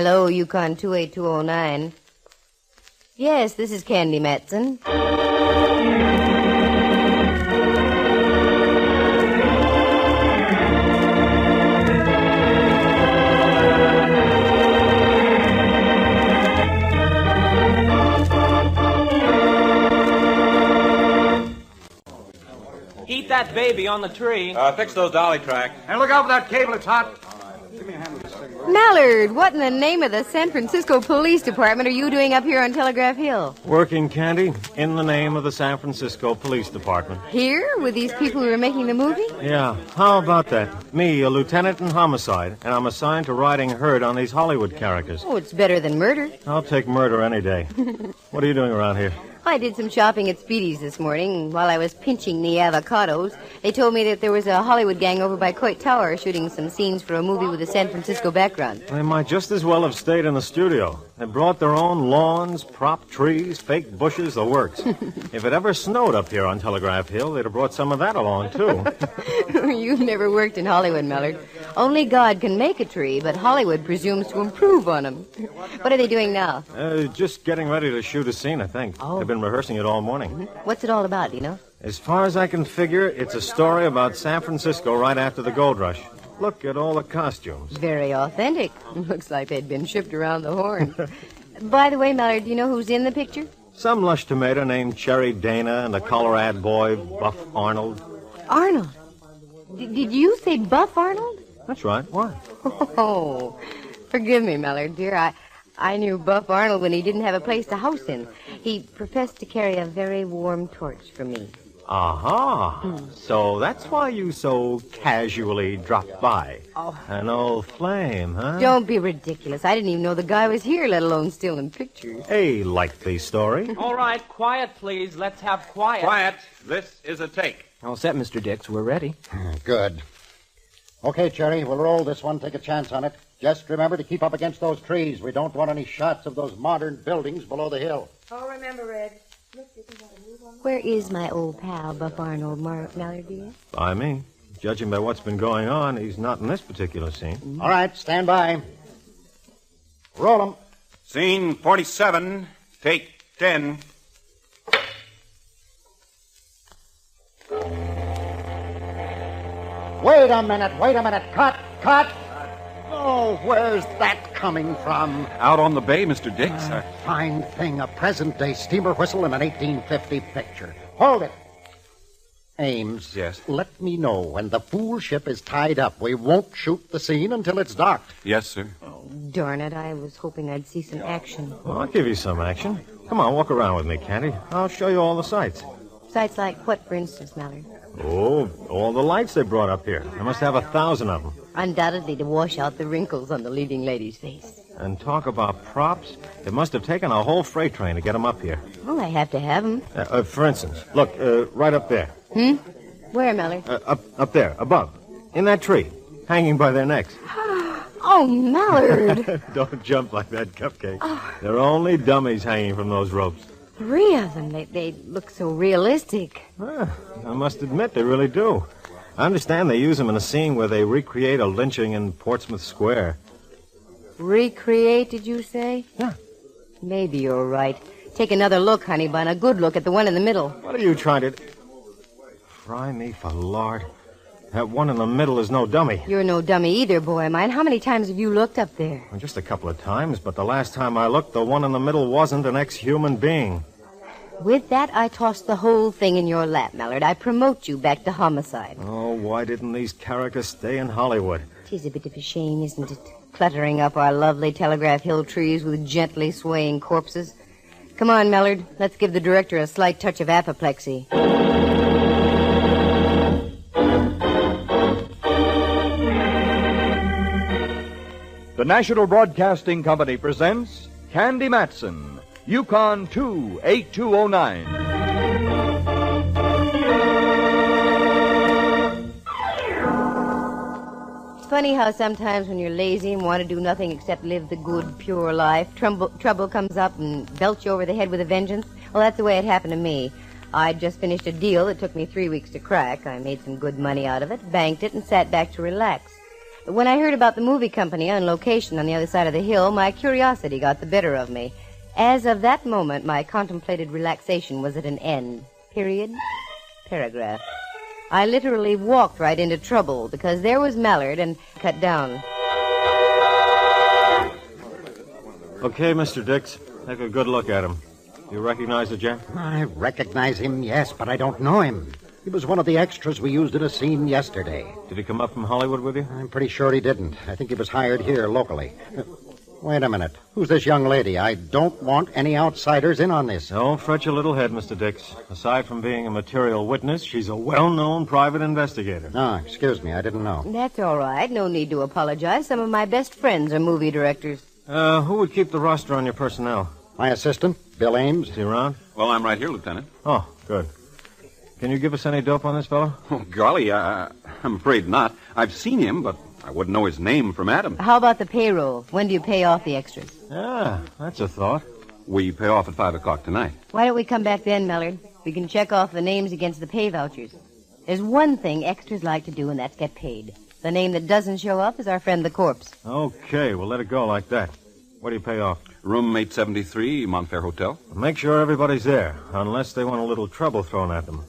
Hello, Yukon 28209. Yes, this is Candy Matson. Eat that baby on the tree. Fix those dolly tracks. And look out for that cable, it's hot. Give me a hand with this thing. Mallard, what in the name of the San Francisco Police Department are you doing up here on Telegraph Hill? Working, Candy, in the name of the San Francisco Police Department. Here, with these people who are making the movie? Yeah, how about that? Me, a lieutenant in homicide, and I'm assigned to riding herd on these Hollywood characters. Oh, it's better than murder. I'll take murder any day. What are you doing around here? I did some shopping at Speedy's this morning. While I was pinching the avocados, they told me that there was a Hollywood gang over by Coit Tower shooting some scenes for a movie with a San Francisco background. They might just as well have stayed in the studio. They brought their own lawns, prop trees, fake bushes, the works. If it ever snowed up here on Telegraph Hill, they'd have brought some of that along, too. You've never worked in Hollywood, Mallard. Only God can make a tree, but Hollywood presumes to improve on them. What are they doing now? Just getting ready to shoot a scene, I think. Oh. They've been rehearsing it all morning. What's it all about, do you know? As far as I can figure, it's a story about San Francisco right after the gold rush. Look at all the costumes. Very authentic. Looks like they'd been shipped around the horn. By the way, Mallard, do you know who's in the picture? Some lush tomato named Cherry Dana and a Colorado boy, Buff Arnold. Arnold? Did you say Buff Arnold? That's right. Why? Oh, forgive me, Mallard, dear. I knew Buff Arnold when he didn't have a place to house in. He professed to carry a very warm torch for me. Aha. So that's why you so casually dropped by. Oh. An old flame, huh? Don't be ridiculous. I didn't even know the guy was here, let alone still in pictures. A likely story. All right, quiet, please. Let's have quiet. Quiet. This is a take. All set, Mr. Dix. We're ready. Good. Okay, Cherry, we'll roll this one. Take a chance on it. Just remember to keep up against those trees. We don't want any shots of those modern buildings below the hill. Oh, remember, Red. Where is my old pal, Buff Arnold, Mallard, dear? By me. Judging by what's been going on, he's not in this particular scene. All right, stand by. Roll 'em. Scene 47, take 10. Wait a minute. Cut. Oh, where's that coming from? Out on the bay, Mr. Dix. Fine thing, a present-day steamer whistle in an 1850 picture. Hold it. Ames. Yes? Let me know when the fool ship is tied up. We won't shoot the scene until it's docked. Yes, sir. Darn it, I was hoping I'd see some action. Well, I'll give you some action. Come on, walk around with me, Candy. I'll show you all the sights. Sights like what, for instance, Mallard? Oh, all the lights they brought up here. They must have 1,000 of them. Undoubtedly to wash out the wrinkles on the leading lady's face. And talk about props. It must have taken a whole freight train to get them up here. Well, I have to have them. For instance, look, right up there. Where, Mallard? Up there, above. In that tree, hanging by their necks. Oh, Mallard! Don't jump like that, Cupcake. Oh. They're only dummies hanging from those ropes. 3 of them. They look so realistic. I must admit, they really do. I understand they use them in a scene where they recreate a lynching in Portsmouth Square. Recreate, did you say? Yeah. Maybe you're right. Take another look, honey bun. A good look at the one in the middle. What are you trying to... Fry me for lard. That one in the middle is no dummy. You're no dummy either, boy of mine. How many times have you looked up there? Well, just a couple of times, but the last time I looked, the one in the middle wasn't an ex-human being. With that, I toss the whole thing in your lap, Mallard. I promote you back to homicide. Oh, why didn't these characters stay in Hollywood? 'Tis a bit of a shame, isn't it? Cluttering up our lovely Telegraph Hill trees with gently swaying corpses. Come on, Mallard. Let's give the director a slight touch of apoplexy. The National Broadcasting Company presents Candy Matson, Yukon 28209. It's funny how sometimes when you're lazy and want to do nothing except live the good, pure life, trouble comes up and belts you over the head with a vengeance. Well, that's the way it happened to me. I'd just finished a deal that took me 3 weeks to crack. I made some good money out of it, banked it, and sat back to relax. When I heard about the movie company on location on the other side of the hill, my curiosity got the better of me. As of that moment, my contemplated relaxation was at an end. Period. Paragraph. I literally walked right into trouble because there was Mallard and cut down. Okay, Mr. Dix. Take a good look at him. You recognize the gent? I recognize him, yes, but I don't know him. He was one of the extras we used in a scene yesterday. Did he come up from Hollywood with you? I'm pretty sure he didn't. I think he was hired here locally. Wait a minute. Who's this young lady? I don't want any outsiders in on this. Don't fret your little head, Mr. Dix. Aside from being a material witness, she's a well-known private investigator. No, excuse me. I didn't know. That's all right. No need to apologize. Some of my best friends are movie directors. Who would keep the roster on your personnel? My assistant, Bill Ames. Is he around? Well, I'm right here, Lieutenant. Oh, good. Can you give us any dope on this fellow? Oh, golly, I'm afraid not. I've seen him, but I wouldn't know his name from Adam. How about the payroll? When do you pay off the extras? Ah, that's a thought. We pay off at 5 o'clock tonight. Why don't we come back then, Mallard? We can check off the names against the pay vouchers. There's one thing extras like to do, and that's get paid. The name that doesn't show up is our friend the corpse. Okay, we'll let it go like that. What do you pay off? Room 873, Montfair Hotel. Make sure everybody's there, unless they want a little trouble thrown at them.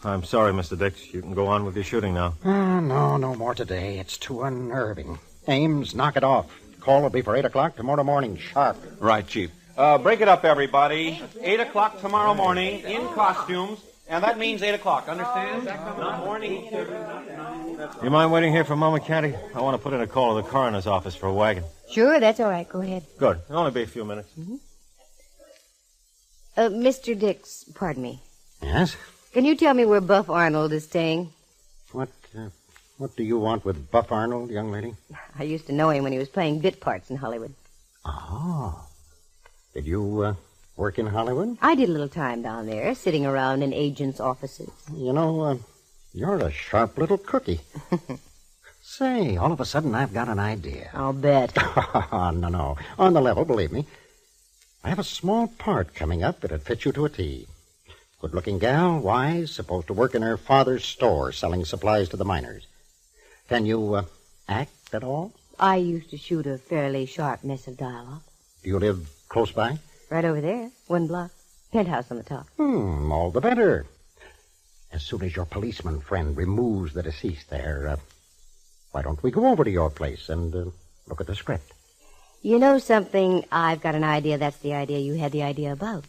I'm sorry, Mr. Dix. You can go on with your shooting now. No more today. It's too unnerving. Ames, knock it off. Call will be for 8 o'clock tomorrow morning, sharp. Right, Chief. Break it up, everybody. 8 o'clock tomorrow morning, in costumes, and that means 8 o'clock, understand? Not morning. You mind waiting here for a moment, Candy? I want to put in a call to the coroner's office for a wagon. Sure, that's all right. Go ahead. Good. It'll only be a few minutes. Mr. Dix, pardon me. Yes? Can you tell me where Buff Arnold is staying? What do you want with Buff Arnold, young lady? I used to know him when he was playing bit parts in Hollywood. Oh. Did you work in Hollywood? I did a little time down there, sitting around in agents' offices. You know, you're a sharp little cookie. Say, all of a sudden I've got an idea. I'll bet. No. On the level, believe me. I have a small part coming up that'd fit you to a T. Good-looking gal, wise, supposed to work in her father's store selling supplies to the miners. Can you act at all? I used to shoot a fairly sharp mess of dialogue. Do you live close by? Right over there, 1 block. Penthouse on the top. All the better. As soon as your policeman friend removes the deceased there, why don't we go over to your place and look at the script? You know something? I've got an idea that's the idea you had the idea about.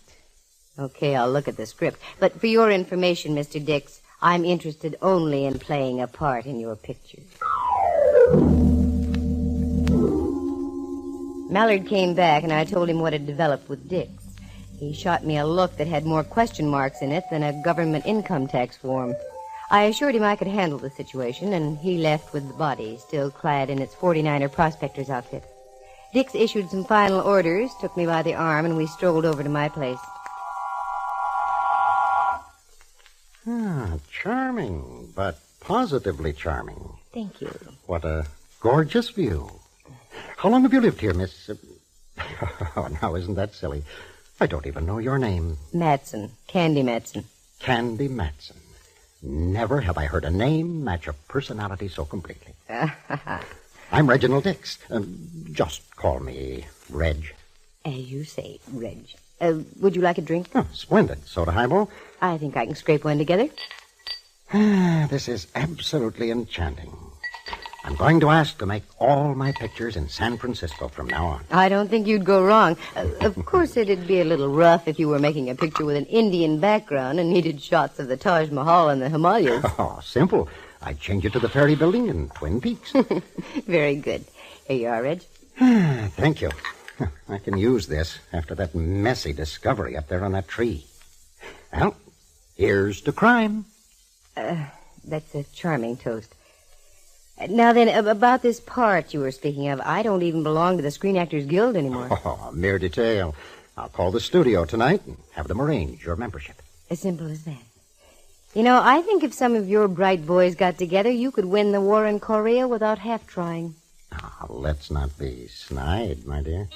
Okay, I'll look at the script. But for your information, Mr. Dix, I'm interested only in playing a part in your picture. Mallard came back, and I told him what had developed with Dix. He shot me a look that had more question marks in it than a government income tax form. I assured him I could handle the situation, and he left with the body, still clad in its 49er prospector's outfit. Dix issued some final orders, took me by the arm, and we strolled over to my place. Charming, but positively charming. Thank you. What a gorgeous view. How long have you lived here, Miss... Oh, now, isn't that silly? I don't even know your name. Matson. Candy Matson. Candy Matson. Never have I heard a name match a personality so completely. I'm Reginald Dix. Just call me Reg. As you say, Reg. Would you like a drink? Oh, splendid. Soda highball? I think I can scrape one together. This is absolutely enchanting. I'm going to ask to make all my pictures in San Francisco from now on. I don't think you'd go wrong. Of course, it'd be a little rough if you were making a picture with an Indian background and needed shots of the Taj Mahal and the Himalayas. Oh, simple. I'd change it to the Ferry Building in Twin Peaks. Very good. Here you are, Reg. Thank you. I can use this after that messy discovery up there on that tree. Well, here's to crime. That's a charming toast. Now then, about this part you were speaking of, I don't even belong to the Screen Actors Guild anymore. Oh, a mere detail. I'll call the studio tonight and have them arrange your membership. As simple as that. You know, I think if some of your bright boys got together, you could win the war in Korea without half trying. Let's not be snide, my dear.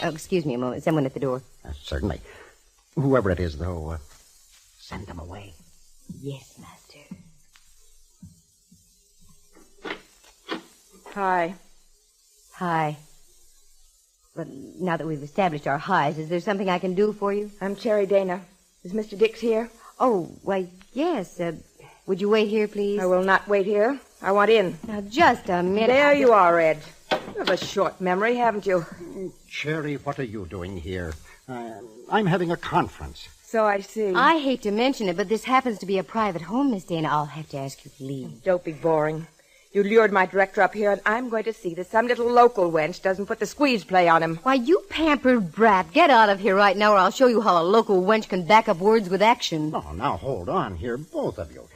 Oh, excuse me a moment. Someone at the door. Certainly. Whoever it is, though, send them away. Yes, Master. Hi. Hi. But now that we've established our highs, is there something I can do for you? I'm Cherry Dana. Is Mr. Dix here? Oh, why, yes. Would you wait here, please? I will not wait here. I want in. Now, just a minute. There you are, Ed. You have a short memory, haven't you? Cherry, what are you doing here? I'm having a conference. So I see. I hate to mention it, but this happens to be a private home, Miss Dana. I'll have to ask you to leave. Don't be boring. You lured my director up here, and I'm going to see that some little local wench doesn't put the squeeze play on him. Why, you pampered brat. Get out of here right now, or I'll show you how a local wench can back up words with action. Oh, now hold on here, both of you.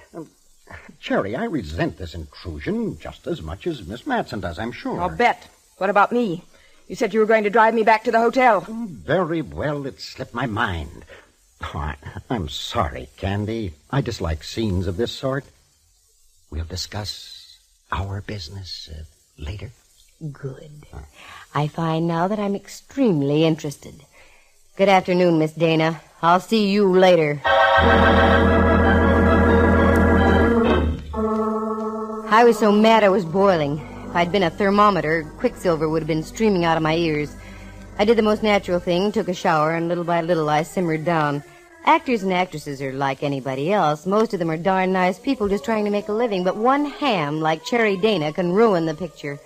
Cherry, I resent this intrusion just as much as Miss Matson does, I'm sure. I'll bet. What about me? You said you were going to drive me back to the hotel. Very well, it slipped my mind. Oh, I'm sorry, Candy. I dislike scenes of this sort. We'll discuss our business later. Good. I find now that I'm extremely interested. Good afternoon, Miss Dana. I'll see you later. I was so mad I was boiling. If I'd been a thermometer, quicksilver would have been streaming out of my ears. I did the most natural thing, took a shower, and little by little I simmered down. Actors and actresses are like anybody else. Most of them are darn nice people just trying to make a living, but one ham like Cherry Dana can ruin the picture.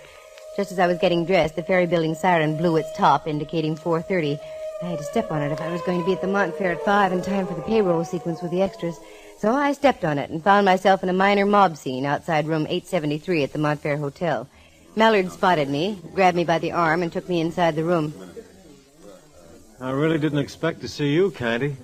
Just as I was getting dressed, the ferry building siren blew its top, indicating 4:30. I had to step on it if I was going to be at the Montfair at 5 in time for the payroll sequence with the extras. So I stepped on it and found myself in a minor mob scene outside room 873 at the Montfair Hotel. Mallard spotted me, grabbed me by the arm, and took me inside the room. I really didn't expect to see you, Candy.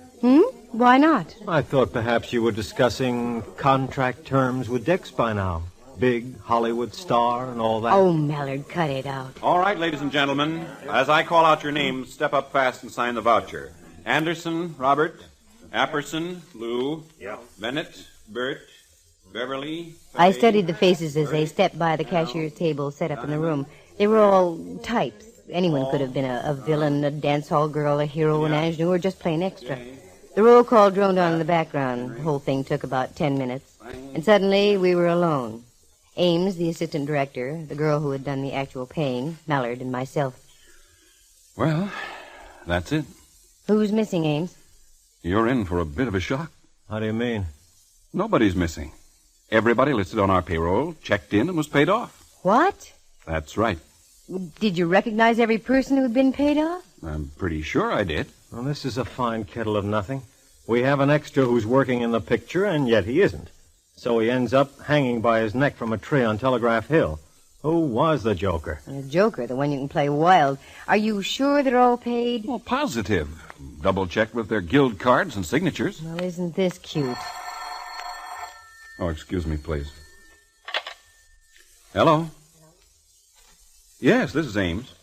Why not? I thought perhaps you were discussing contract terms with Dix by now. Big Hollywood star and all that. Oh, Mallard, cut it out. All right, ladies and gentlemen, as I call out your names, step up fast and sign the voucher. Anderson, Robert. Apperson, Lou. Bennett, Bert, Beverly. I studied the faces as they stepped by the cashier's table set up in the room. They were all types. Anyone could have been a villain, a dance hall girl, a hero, an ingenue, or just plain extra. The roll call droned on in the background. The whole thing took about 10 minutes. And suddenly we were alone. Ames, the assistant director, the girl who had done the actual paying, Mallard, and myself. Well, that's it. Who's missing, Ames? You're in for a bit of a shock. How do you mean? Nobody's missing. Everybody listed on our payroll checked in and was paid off. What? That's right. Did you recognize every person who had been paid off? I'm pretty sure I did. Well, this is a fine kettle of nothing. We have an extra who's working in the picture, and yet he isn't. So he ends up hanging by his neck from a tree on Telegraph Hill. Who was the Joker? The Joker, the one you can play wild. Are you sure they're all paid? Well, positive. Double-checked with their guild cards and signatures. Well, isn't this cute? Oh, excuse me, please. Hello? Yes, this is Ames.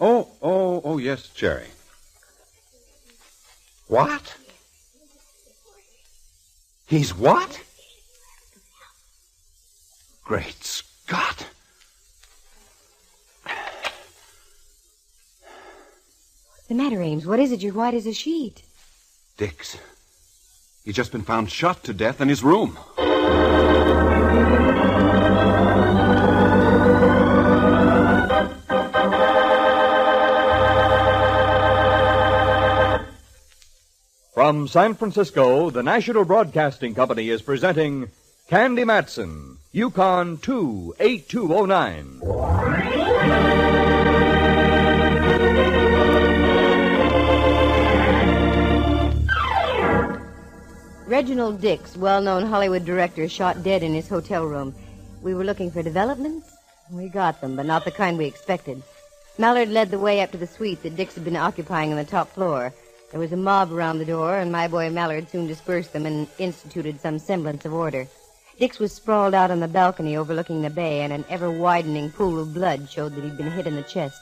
Oh, yes, Cherry. What? He's what? Great Scott. What's the matter, Ames? What is it? You're white as a sheet. Dix. He's just been found shot to death in his room. From San Francisco, the National Broadcasting Company is presenting Candy Matson, Yukon 28209. Reginald Dix, well-known Hollywood director, shot dead in his hotel room. We were looking for developments. We got them, but not the kind we expected. Mallard led the way up to the suite that Dix had been occupying on the top floor. There was a mob around the door, and my boy Mallard soon dispersed them and instituted some semblance of order. Dix was sprawled out on the balcony overlooking the bay, and an ever-widening pool of blood showed that he'd been hit in the chest.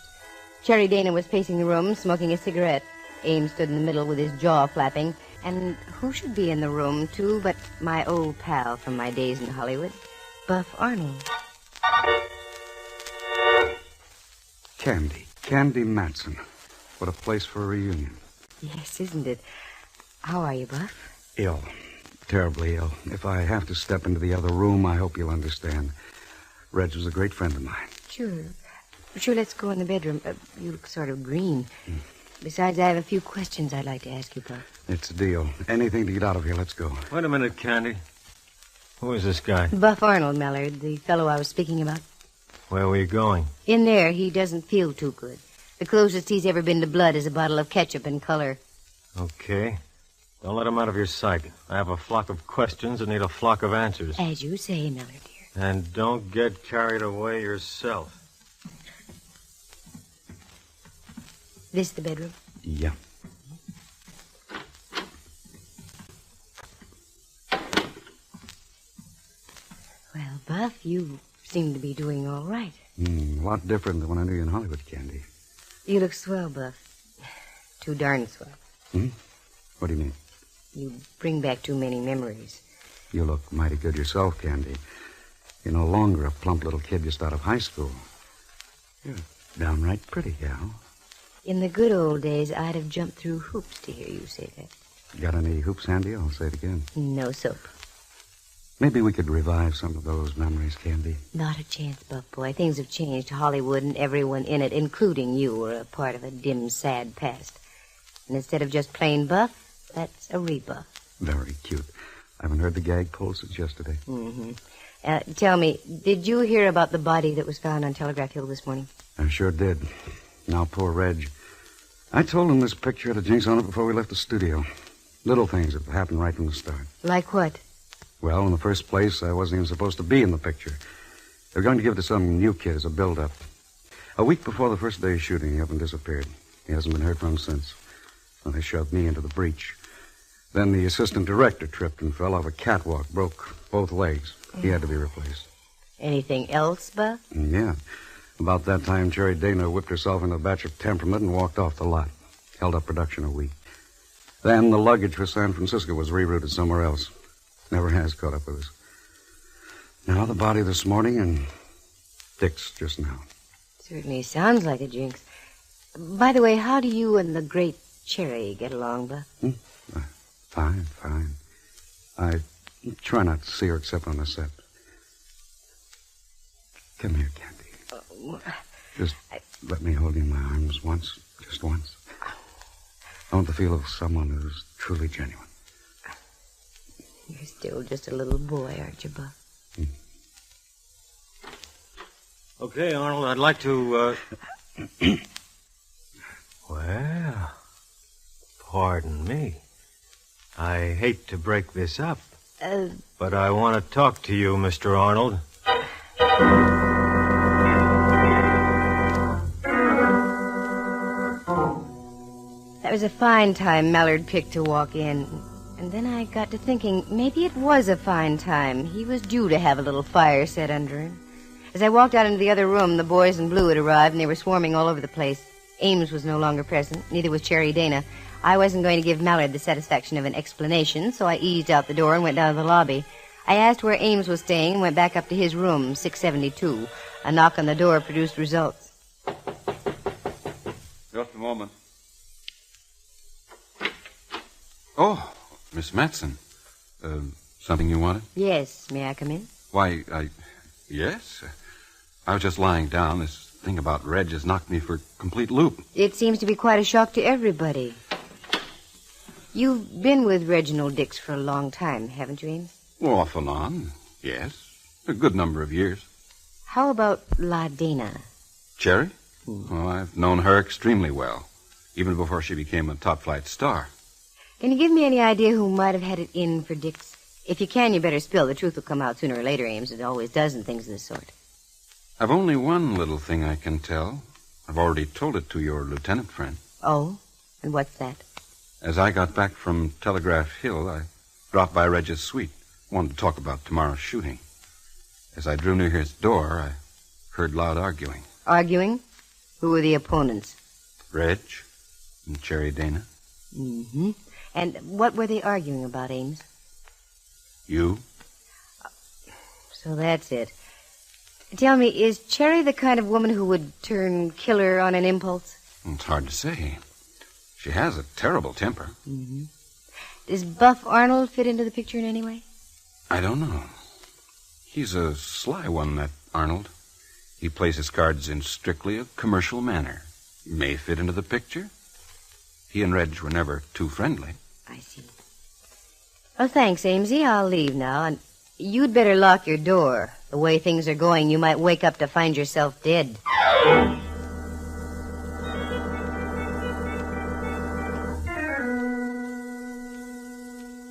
Cherry Dana was pacing the room, smoking a cigarette. Ames stood in the middle with his jaw flapping. And who should be in the room, too, but my old pal from my days in Hollywood, Buff Arnold. Candy Matson. What a place for a reunion. Yes, isn't it? How are you, Buff? Ill. Terribly ill. If I have to step into the other room, I hope you'll understand. Reg was a great friend of mine. Sure. Sure, let's go in the bedroom. You look sort of green. Besides, I have a few questions I'd like to ask you, Buff. It's a deal. Anything to get out of here. Let's go. Wait a minute, Candy. Who is this guy? Buff Arnold, Mallard, the fellow I was speaking about. Where were you going? In there, he doesn't feel too good. The closest he's ever been to blood is a bottle of ketchup and color. Okay. Don't let him out of your sight. I have a flock of questions and need a flock of answers. As you say, Mallard, dear. And don't get carried away yourself. This the bedroom? Yeah. Well, Buff, you seem to be doing all right. A lot different than when I knew you in Hollywood, Candy. You look swell, Buff. Too darn swell. What do you mean? You bring back too many memories. You look mighty good yourself, Candy. You're no longer a plump little kid just out of high school. You're downright pretty, gal. In the good old days, I'd have jumped through hoops to hear you say that. Got any hoops handy? I'll say it again. No soap. Maybe we could revive some of those memories, Candy. Not a chance, Buff boy. Things have changed. Hollywood and everyone in it, including you, are a part of a dim, sad past. And instead of just plain Buff, that's a rebuff. Very cute. I haven't heard the gag pulled since yesterday. Tell me, did you hear about the body that was found on Telegraph Hill this morning? I sure did. Now, poor Reg. I told him this picture had a jinx on it before we left the studio. Little things that happened right from the start. Like what? Well, in the first place, I wasn't even supposed to be in the picture. They were going to give it to some new kid as a build-up. A week before the first day of shooting, he up and disappeared. He hasn't been heard from since. Well, they shoved me into the breach. Then the assistant director tripped and fell off a catwalk, broke both legs. He had to be replaced. Anything else, Buff? Yeah. About that time, Cherry Dana whipped herself into a batch of temperament and walked off the lot. Held up production a week. Then the luggage for San Francisco was rerouted somewhere else. Never has caught up with us. Now the body this morning and Dick's just now. Certainly sounds like a jinx. By the way, how do you and the great Cherry get along, Buff? Fine. I try not to see her except on the set. Come here, Candy. Just let me hold you in my arms once. Just once. I want the feel of someone who's truly genuine. You're still just a little boy, aren't you, Buff? Okay, Arnold, I'd like to, Well, pardon me. I hate to break this up, but I want to talk to you, Mr. Arnold. That was a fine time Mallard picked to walk in. And then I got to thinking, maybe it was a fine time. He was due to have a little fire set under him. As I walked out into the other room, the boys in blue had arrived, and they were swarming all over the place. Ames was no longer present, neither was Cherry Dana. I wasn't going to give Mallard the satisfaction of an explanation, so I eased out the door and went down to the lobby. I asked where Ames was staying and went back up to his room, 672. A knock on the door produced results. Just a moment. Oh, Miss Matson. Something you wanted? Yes, may I come in? Why, yes. I was just lying down. This thing about Reg has knocked me for a complete loop. It seems to be quite a shock to everybody. You've been with Reginald Dix for a long time, haven't you, Ames? Well, off and on, yes. A good number of years. How about La Dana? Cherry? Well, I've known her extremely well, even before she became a top-flight star. Can you give me any idea who might have had it in for Dix? If you can, you better spill. The truth will come out sooner or later, Ames. It always does in things of this sort. I've only one little thing I can tell. I've already told it to your lieutenant friend. Oh? And what's that? As I got back from Telegraph Hill, I dropped by Reg's suite. Wanted to talk about tomorrow's shooting. As I drew near his door, I heard loud arguing. Arguing? Who were the opponents? Reg and Cherry Dana. Mm-hmm. And what were they arguing about, Ames? You? So that's it. Tell me, is Cherry the kind of woman who would turn killer on an impulse? It's hard to say. She has a terrible temper. Mm-hmm. Does Buff Arnold fit into the picture in any way? I don't know. He's a sly one, that Arnold. He plays his cards in strictly a commercial manner. May fit into the picture. He and Reg were never too friendly. I see. Oh, thanks, Amesy. I'll leave now, and you'd better lock your door. The way things are going, you might wake up to find yourself dead.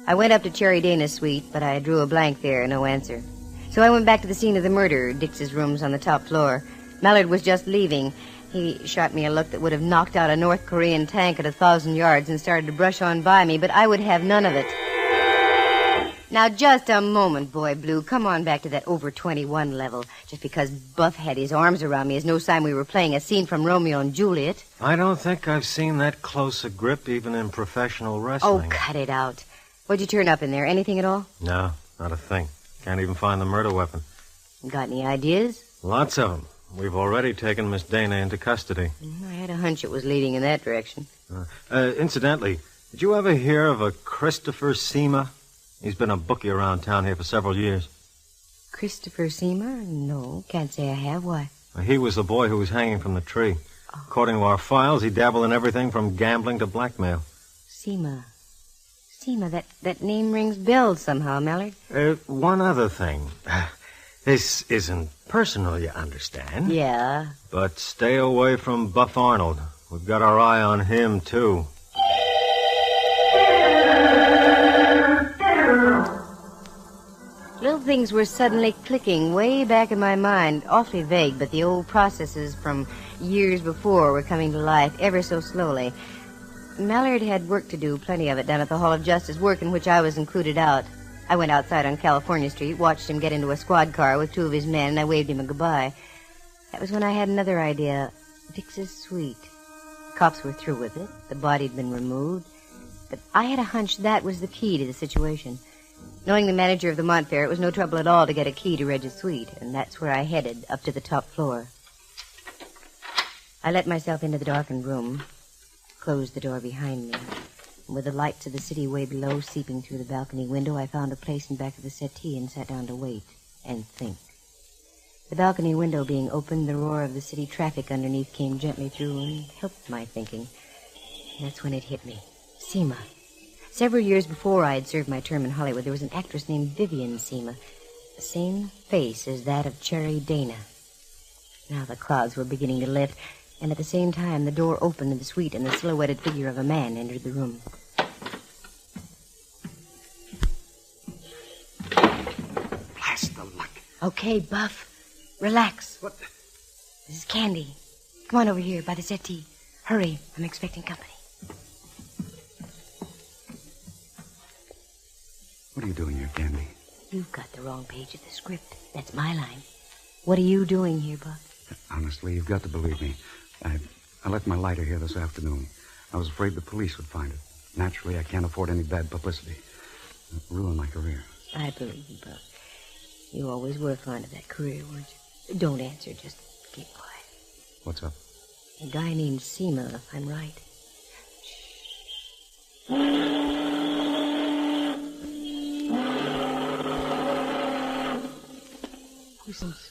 I went up to Cherry Dana's suite, but I drew a blank there, no answer. So I went back to the scene of the murder, Dix's rooms on the top floor. Mallard was just leaving. He shot me a look that would have knocked out a North Korean tank at 1,000 yards and started to brush on by me, but I would have none of it. Now, just a moment, Boy Blue. Come on back to that over 21 level. Just because Buff had his arms around me is no sign we were playing a scene from Romeo and Juliet. I don't think I've seen that close a grip even in professional wrestling. Oh, cut it out. What'd you turn up in there? Anything at all? No, not a thing. Can't even find the murder weapon. Got any ideas? Lots of them. We've already taken Miss Dana into custody. I had a hunch it was leading in that direction. Incidentally, did you ever hear of a Christopher Seema? He's been a bookie around town here for several years. Christopher Seema? No, can't say I have. Why? He was the boy who was hanging from the tree. Oh. According to our files, he dabbled in everything from gambling to blackmail. Seema, that name rings bells somehow, Mallard. One other thing. This isn't personal, you understand? Yeah. But stay away from Buff Arnold. We've got our eye on him, too. Little things were suddenly clicking way back in my mind, awfully vague, but the old processes from years before were coming to life ever so slowly. Mallard had work to do, plenty of it, down at the Hall of Justice, work in which I was included out. I went outside on California Street, watched him get into a squad car with two of his men, and I waved him a goodbye. That was when I had another idea. Dix's suite. Cops were through with it. The body had been removed. But I had a hunch that was the key to the situation. Knowing the manager of the Montfair, it was no trouble at all to get a key to Reg's suite, and that's where I headed, up to the top floor. I let myself into the darkened room, closed the door behind me. With the lights of the city way below seeping through the balcony window, I found a place in back of the settee and sat down to wait and think. The balcony window being opened, the roar of the city traffic underneath came gently through and helped my thinking. And that's when it hit me. Seema. Several years before I had served my term in Hollywood, there was an actress named Vivian Seema. The same face as that of Cherry Dana. Now the clouds were beginning to lift, and at the same time the door opened in the suite and the silhouetted figure of a man entered the room. Blast the luck. Okay, Buff. Relax. What? This is Candy. Come on over here by the settee. Hurry, I'm expecting company. What are you doing here, Candy? You've got the wrong page of the script. That's my line. What are you doing here, Buff? Honestly, you've got to believe me. I left my lighter here this afternoon. I was afraid the police would find it. Naturally, I can't afford any bad publicity. It'll ruin my career. I believe you, Buff. You always were fond of that career, weren't you? Don't answer, just keep quiet. What's up? A guy named Seema, if I'm right. Since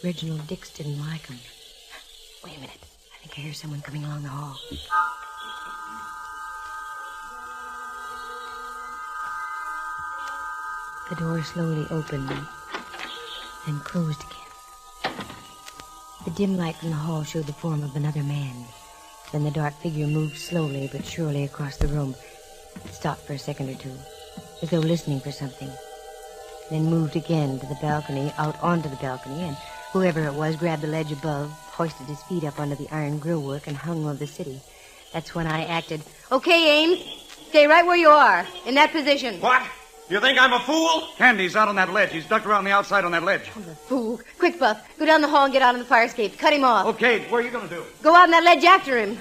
Reginald Dix didn't like him. Wait a minute. I think I hear someone coming along the hall. The door slowly opened and closed again. The dim light from the hall showed the form of another man. Then the dark figure moved slowly but surely across the room. It stopped for a second or two, as though listening for something. Then moved again to the balcony, out onto the balcony, and whoever it was grabbed the ledge above, hoisted his feet up onto the iron grillwork, and hung over the city. That's when I acted. Okay, Ames, stay right where you are, in that position. What? You think I'm a fool? Candy's out on that ledge. He's ducked around the outside on that ledge. I'm a fool. Quick, Buff, go down the hall and get out on the fire escape. Cut him off. Okay, what are you going to do? Go out on that ledge after him.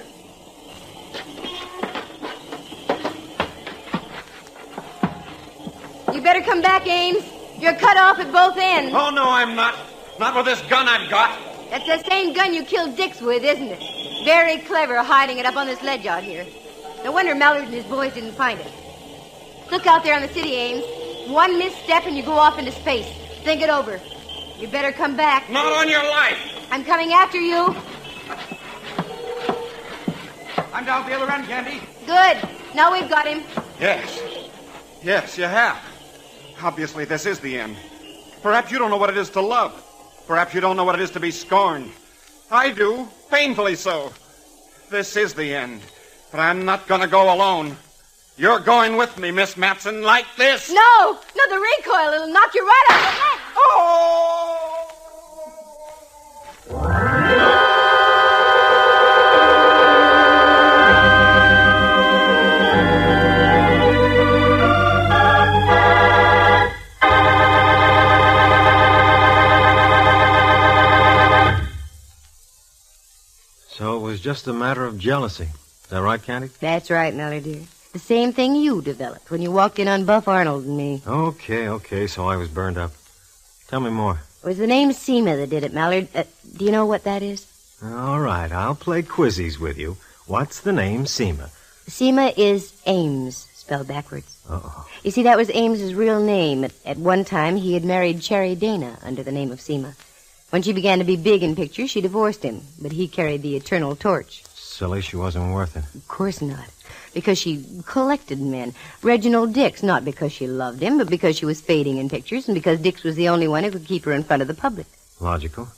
You better come back, Ames. You're cut off at both ends. Oh, no, I'm not. Not with this gun I've got. That's the same gun you killed Dix with, isn't it? Very clever hiding it up on this ledge out here. No wonder Mallard and his boys didn't find it. Look out there on the city, Ames. One misstep and you go off into space. Think it over. You better come back. Not on your life. I'm coming after you. I'm down at the other end, Candy. Good. Now we've got him. Yes. Yes, you have. Obviously, this is the end. Perhaps you don't know what it is to love. Perhaps you don't know what it is to be scorned. I do, painfully so. This is the end. But I'm not going to go alone. You're going with me, Miss Matson, like this. No, the recoil. It'll knock you right off the neck. Oh! So it was just a matter of jealousy. Is that right, Candy? That's right, Mallard, dear. The same thing you developed when you walked in on Buff Arnold and me. Okay, so I was burned up. Tell me more. It was the name Seema that did it, Mallard. Do you know what that is? All right, I'll play quizzies with you. What's the name Seema? Seema is Ames, spelled backwards. Uh-oh. You see, that was Ames's real name. At one time, he had married Cherry Dana under the name of Seema. When she began to be big in pictures, she divorced him, but he carried the eternal torch. Silly, she wasn't worth it. Of course not. Because she collected men. Reginald Dix, not because she loved him, but because she was fading in pictures, and because Dix was the only one who could keep her in front of the public. Logical.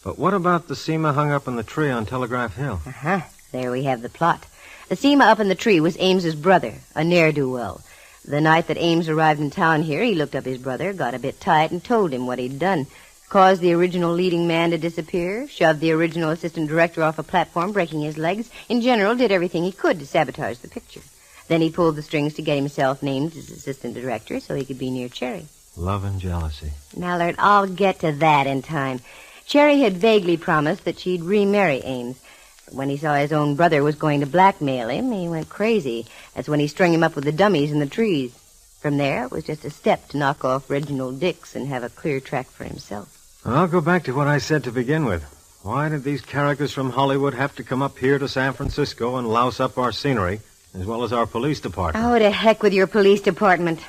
But what about the Seema hung up in the tree on Telegraph Hill? Uh-huh. There we have the plot. The Seema up in the tree was Ames's brother, a ne'er-do-well. The night that Ames arrived in town here, he looked up his brother, got a bit tight, and told him what he'd done. Caused the original leading man to disappear, shoved the original assistant director off a platform, breaking his legs. In general, did everything he could to sabotage the picture. Then he pulled the strings to get himself named as assistant director so he could be near Cherry. Love and jealousy. Mallard, I'll get to that in time. Cherry had vaguely promised that she'd remarry Ames. But when he saw his own brother was going to blackmail him, he went crazy. That's when he strung him up with the dummies in the trees. From there, it was just a step to knock off Reginald Dix and have a clear track for himself. I'll go back to what I said to begin with. Why did these characters from Hollywood have to come up here to San Francisco and louse up our scenery, as well as our police department? Oh, to heck with your police department.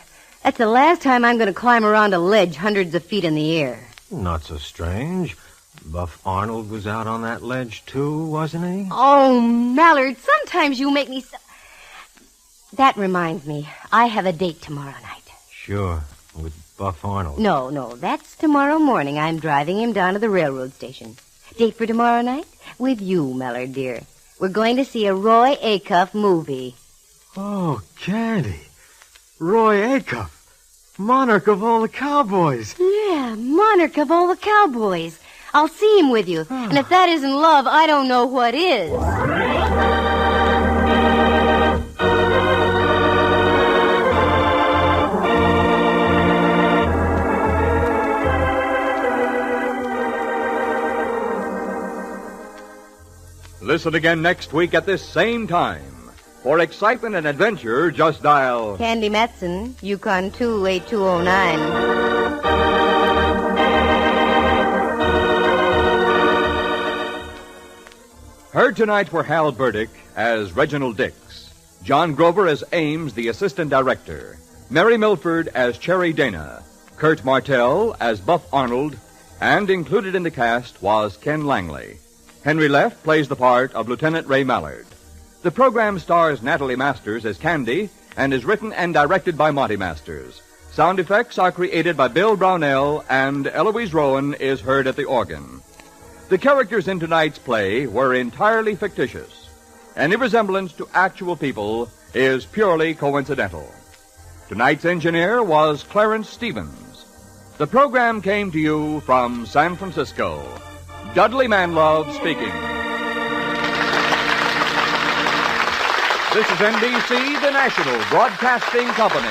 That's the last time I'm going to climb around a ledge hundreds of feet in the air. Not so strange. Buff Arnold was out on that ledge, too, wasn't he? Oh, Mallard, sometimes you make me so... That reminds me, I have a date tomorrow night. Sure, with Buff Arnold. No, that's tomorrow morning. I'm driving him down to the railroad station. Date for tomorrow night? With you, Mallard, dear. We're going to see a Roy Acuff movie. Oh, Candy. Roy Acuff. Monarch of all the cowboys. Yeah, monarch of all the cowboys. I'll see him with you. And if that isn't love, I don't know what is. Listen again next week at this same time. For excitement and adventure, just dial... Candy Matson, Yukon 28209. Heard tonight were Hal Burdick as Reginald Dix, John Grover as Ames, the assistant director, Mary Milford as Cherry Dana, Kurt Martell as Buff Arnold, and included in the cast was Ken Langley. Henry Leff plays the part of Lieutenant Ray Mallard. The program stars Natalie Masters as Candy and is written and directed by Monty Masters. Sound effects are created by Bill Brownell, and Eloise Rowan is heard at the organ. The characters in tonight's play were entirely fictitious. Any resemblance to actual people is purely coincidental. Tonight's engineer was Clarence Stevens. The program came to you from San Francisco. Dudley Manlove speaking. This is NBC, the National Broadcasting Company.